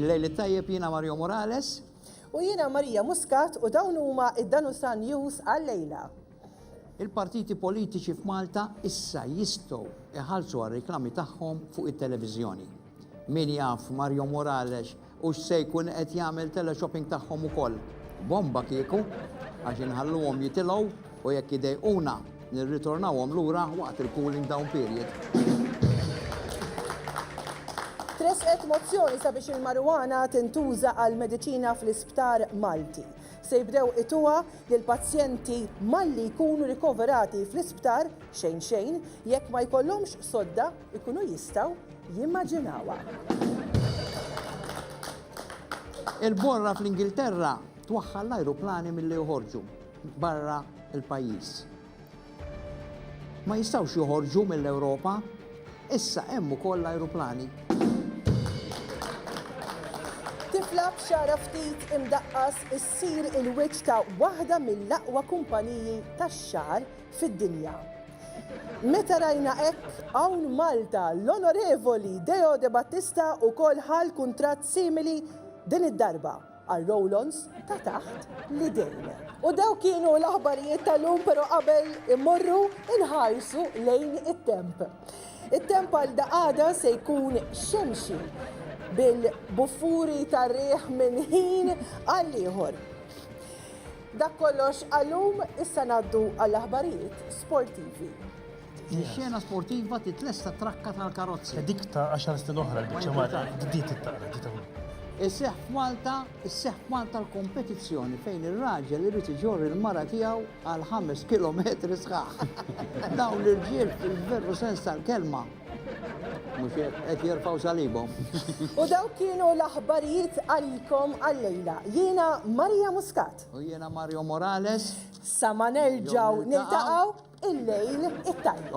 Il-lejl tajjeb jiena Mario Morales. U jiena Marija Muscat u dawn huma id-Danusan News għal-lejla. Il-partiti politiċi f'Malta issa jistgħu iħallsu għar-riklami tagħhom fuq it-televiżjoni. Min jaf Mario Morales u se jkun qed jagħmel teleshopping tagħhom ukoll. Bomba kieku għax inħalluhom jitilgħu u jekk idejquna nirritornawhom lura waqt il-cooling down period. Tresqet mozzjoni sabiex il-marijuana tintuża għal mediċina fl-isptar Malti. Se jibdew ituha lil pazjenti malli jkunu rikoverati fl-isptar xejn jekk ma jkollhomx sodda ikunu jistgħu jimmaġinawha. Il-borra fl-Ingilterra twaħħal l-ajruplani milli joħorġu barra il-pajjiż. Ma jistgħux joħorġu mill-Ewropa, issa hemm ukoll l-ajruplani. Tifla b'xara ftit imdaqqas issir il-wiċċ ta' waħda mill-aqwa kumpaniji tax-xahar fid-dinja. Meta rajna hekk hawn Malta l-Onorevoli Deo De Battista wkoll ħal kuntratt simili din id-darba għal roll-ons ta' taħt l-idejn. U daw kienu l-aħbarijiet tal-lum però qabel immorru inħarsu lejn it-temp. It-temp għal daqada se jkun xemxi bil-buffuri tar-riħ minn ħin għal ieħor. Dak kollox għallum issa ngħaddu għall-aħbarijiet sportivi. Ix-xena sportiva titlesta trakka tal-karozzi. Dik ta' 10 snin oħra l-biċċa Malta, ġdiet it-taqra. Isseħ f'Malta l-kompetizzjoni fejn ir-raġel irid iġorri l-mara tiegħu għal 5 kilometri sħaħ. Dawn l-irġiel fil-veru sens tal-kelma. Mhux qed jerfgħu salibhom. U daw kienu l-aħbarijiet għalikom għal-lejla. Jiena Marija Muscat. U jiena Mario Morales. Sa ma nerġgħu niltaqgħu il-lejl it-tajb.